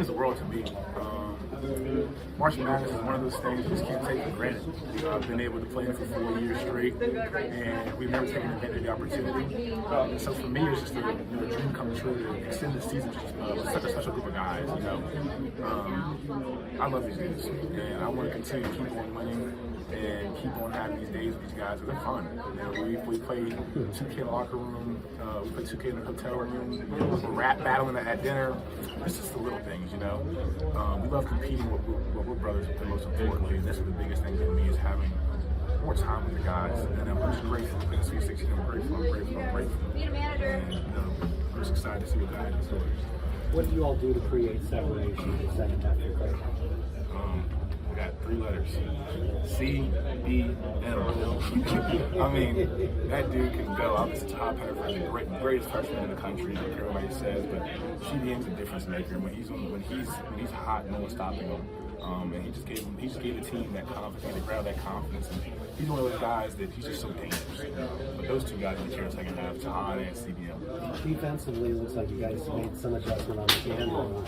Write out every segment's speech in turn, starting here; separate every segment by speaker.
Speaker 1: means the world to me. March Madness is one of those things you just can't take for granted. I've been able to play it for 4 years straight, and we've never taken advantage of the opportunity. And so for me, it's just a dream come true to extend the season with such a special group of guys. I love these dudes, and I want to continue to keep on winning and keep on having these days with these guys. They're fun. We play 2K in the locker room, we play 2K in the hotel room, we're rap battling at dinner. It's just the little things, we love competing with we're brothers, but most importantly, and this is the biggest thing for me, is having more time with the guys. And I'm just grateful for the Sweet 16. I'm grateful. And I'm just excited to see what guys do.
Speaker 2: What do you all do to create separation in the second half of Creighton?
Speaker 1: We got 3 letters: C, E, M. I mean, that dude can go. Obviously, top header for the greatest freshman in the country. I don't care what he says, but CDM's a difference maker. When he's hot, no one's stopping him. And he just gave the team that confidence. They grabbed that confidence, and he's one of those guys that he's just so dangerous. But those 2 guys in the second half, Tahan and CDM.
Speaker 2: Defensively, it looks like you guys made some adjustment on the camera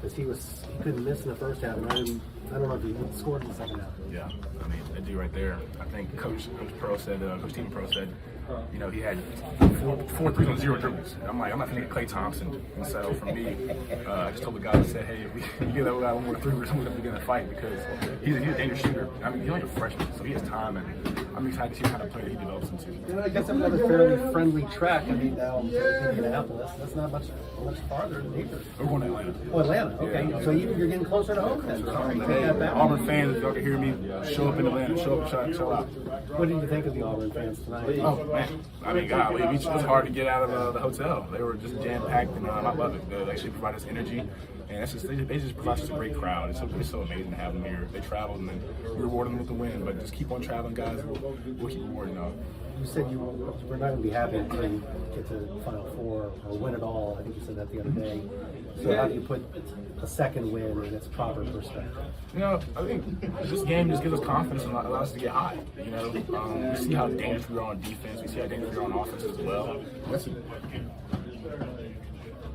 Speaker 2: because he couldn't miss in the first half, and I don't know if he would score in the second half.
Speaker 1: Yeah, I mean, that dude right there. I think Coach Team Pro said, he had 4 threes on 0 dribbles. And I'm like, I'm not going to get Klay Thompson. And so for me, I just told the guy, I said, hey, if we get that guy 1 more 3, we're going to begin a fight because he's a dangerous shooter. I mean, he's only a freshman, so he has time, and I'm excited to see what kind of player he develops into.
Speaker 2: I guess another fairly friendly track. I mean, now Indianapolis, that's not much farther than either.
Speaker 1: We're going to Atlanta.
Speaker 2: Oh, Atlanta, okay. Yeah. So you're getting closer to home then.
Speaker 1: Auburn fans, if y'all can hear me, show up in Atlanta, show up and show out.
Speaker 2: What did you think of the Auburn fans tonight?
Speaker 1: Oh, man. I mean, God, it was hard to get out of the hotel. They were just jam-packed, and I love it. They actually provide us energy, and they just provide us a great crowd. It's so amazing to have them here. They traveled, and then we reward them with the win. But just keep on traveling, guys. We'll keep rewarding them.
Speaker 2: You said you were not going to be happy until you get to the Final Four or win it all. I think you said that the other day. So how do you put a second win in its proper perspective?
Speaker 1: I think this game just gives us confidence and allows us to get high. We see how dangerous we are on defense. We see how dangerous we are on offense as well.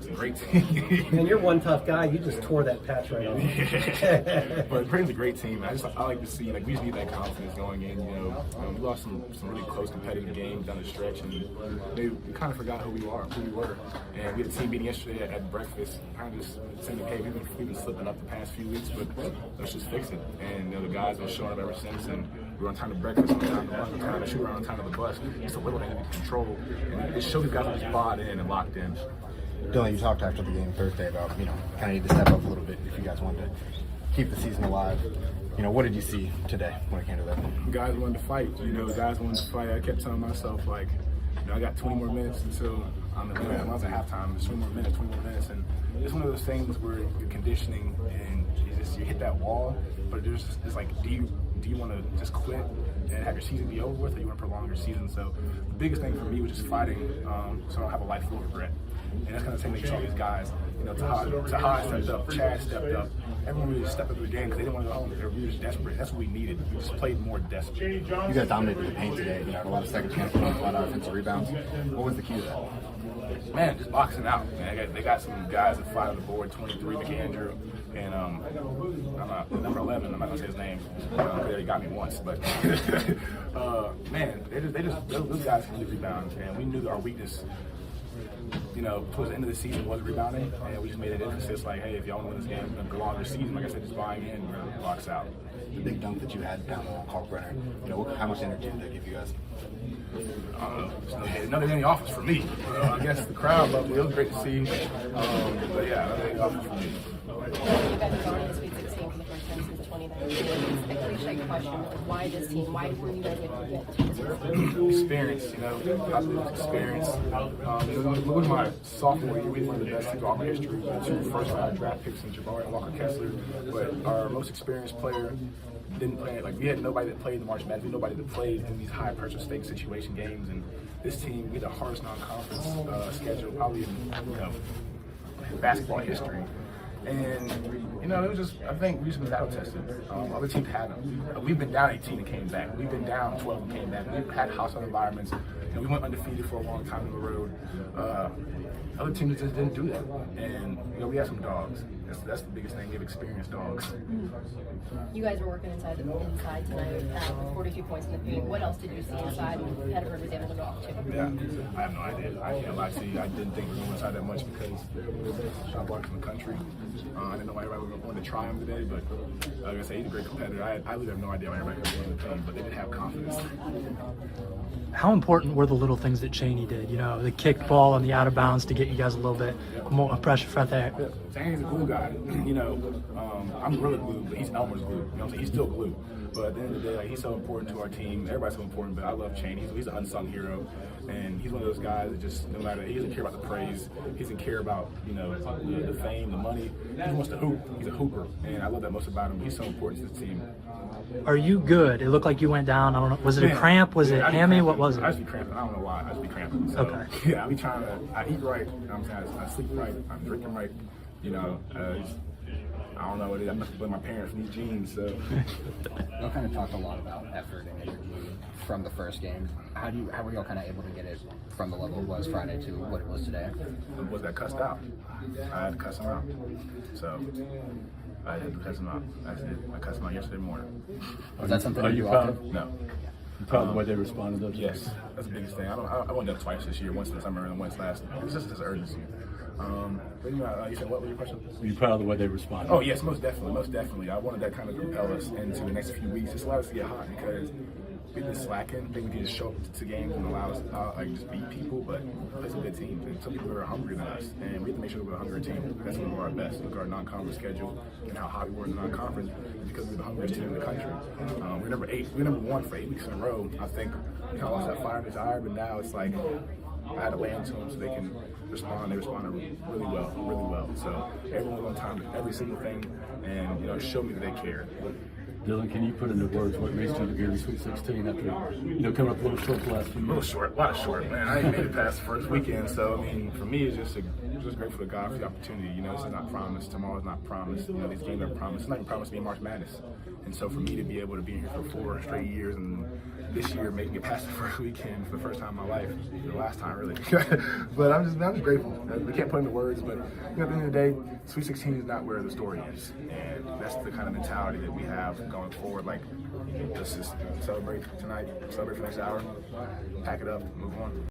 Speaker 1: It's a great team.
Speaker 2: And you're one tough guy. You just tore that patch right off.
Speaker 1: Yeah. But Creighton's a great team. I like to see, we just need that confidence going in. We lost some really close competitive games down the stretch, and we kind of forgot who we were. And we had a team meeting yesterday at breakfast, kind of just saying, hey, we've been slipping up the past few weeks, but let's just fix it. And the guys have been showing up ever since, and we're on time to breakfast, on time to lunch, on time to shoot, on time to the bus. It's a little thing that we can control, and it shows these guys are just bought in and locked in.
Speaker 3: Dylan, you talked after the game Thursday about, kind of need to step up a little bit if you guys wanted to keep the season alive. What did you see today when it came to that?
Speaker 1: Guys wanted to fight. Guys wanted to fight. I kept telling myself, I got 20 more minutes until I'm at halftime. There's 20 more minutes. And it's one of those things where you're conditioning and you hit that wall, but there's just do you want to just quit and have your season be over with, or you want to prolong your season? So the biggest thing for me was just fighting so I don't have a life full of regret. And that's going to take me to all these guys. Taha stepped up, Chad stepped up. Everyone really stepped up to the game because they didn't want to go home. They were just desperate. That's what we needed. We just played more desperate.
Speaker 3: You guys dominated the paint today. You had a lot of second chance, a lot of offensive rebounds. What was the key to that?
Speaker 1: Man, just boxing out. Man, they got some guys that fight on the board. 23, McAndrew, and number 11. I'm not gonna say his name because he got me once. But man, those guys can really rebound, and we knew that our weakness, towards the end of the season was rebounding, and we just made an emphasis hey, if y'all want to win this game, we're gonna go on the season. Like I said, just buying in, we're gonna box out.
Speaker 3: The big dunk that you had down on Cardwell, how much energy did that give you guys?
Speaker 1: Nothing in the office for me. I guess the crowd loved it. It was great to see. But yeah, nothing in the office for me.
Speaker 4: You guys are on the Sweet 16 for the first time since 2019. It's a cliche question, but why this team? Why were you guys able to get to this?
Speaker 1: Experience, experience. Look at my sophomore year, we were one of the best teams in Auburn history. We had 2 first-round draft picks in Jabari and Walker Kessler, but our most experienced player didn't play. We had nobody that played in the March Madness. We had nobody that played in these high-pressure stake situation games. And this team, we had the hardest non-conference schedule probably in basketball history. And, it was just, I think we just been battle tested. Other teams haven't. We've been down 18 and came back. We've been down 12 and came back. We've had hostile environments. We went undefeated for a long time on the road. Other teams just didn't do that. And, we had some dogs. That's the biggest thing. Give experienced dogs.
Speaker 4: You guys were working inside tonight with 42 points in the paint. What else did you see inside Hedberg was able to go off to?
Speaker 1: Yeah, I have no idea. I can't lie to you. I didn't think we were going inside that much because I walked from the country. I didn't know why everybody was going to try him today, but like I say, he's a great competitor. I really have no idea why everybody was going to paint, but they did have confidence.
Speaker 5: How important were the little things that Cheney did? You know, the kick ball and the out of bounds to get you guys a little bit more pressure front there.
Speaker 1: Cheney's a glue guy. You know, I'm really glue, but he's Elmer's glue. You know what I'm saying? He's still glue. But at the end of the day, like, he's so important to our team. Everybody's so important, but I love Cheney. He's an unsung hero. And he's one of those guys that just, no matter, he doesn't care about the praise. He doesn't care about, you know, the fame, the money. He just wants to hoop. He's a hooper. And I love that most about him. He's so important to the team.
Speaker 5: Are you good? It looked like you went down. I don't know. Was it a cramp? Was it hammy? What was it?
Speaker 1: I just be cramping. I don't know why. I just be cramping. So,
Speaker 5: Okay.
Speaker 1: yeah, I be trying to, I eat right. You know what I'm saying? I sleep right. I'm drinking right. You know, I don't know what it is. I must blame my parents for these genes. So,
Speaker 6: Y'all kind of talked a lot about effort and energy from the first game. How were y'all kind of able to get it from the level it was Friday to what it was today?
Speaker 1: was that cussed out? I had to cuss him out. So, I had to cuss him out. I cussed him out yesterday morning.
Speaker 6: Is that something
Speaker 7: Are
Speaker 6: that
Speaker 7: you
Speaker 6: you
Speaker 7: proud?
Speaker 6: often?
Speaker 1: No.
Speaker 7: You proud of the way they responded though?
Speaker 1: Yes, that's the biggest thing. I went up twice this year, once in the summer and once last. It's just this urgency. But you know, you said what was your question?
Speaker 7: Are you proud of the way they responded?
Speaker 1: Oh yes, most definitely, most definitely. I wanted that kind of propel us into the next few weeks. Just allow us to get hot because we've been slacking. I think we can just show up to games and allow us like just beat people, but play some good teams. And some people are hungrier than us, and we have to make sure we're a hungry team. That's when we're our best. Look at our non-conference schedule and how hot we were in the non-conference because we're the hungriest team in the country. We're number 8. We're number 1 for 8 weeks in a row. I think we kind of lost that fire and desire, but now it's like I had to land to them so they can respond. They responded really well. So everyone was on time with every single thing, and you know, showed me that they cared.
Speaker 7: Dylan, can you put into words what makes you the Gary Sweet 16 after coming up a little short the last few
Speaker 1: A little
Speaker 7: years?
Speaker 1: short, a lot of short, man. I ain't made it past the first weekend, so I mean, for me, it's just grateful to God for the opportunity. You know, this is not promised. Tomorrow's not promised. You know, these games aren't promised. It's not even promised to be in March Madness. And so for me to be able to be here for 4 straight years and this year making it past the first weekend for the first time in my life, the last time really. But I'm just grateful. We can't put into words, but you know, at the end of the day, Sweet 16 is not where the story is, and that's the kind of mentality that we have going forward. Like, let's just celebrate tonight, celebrate for the next hour, pack it up, move on.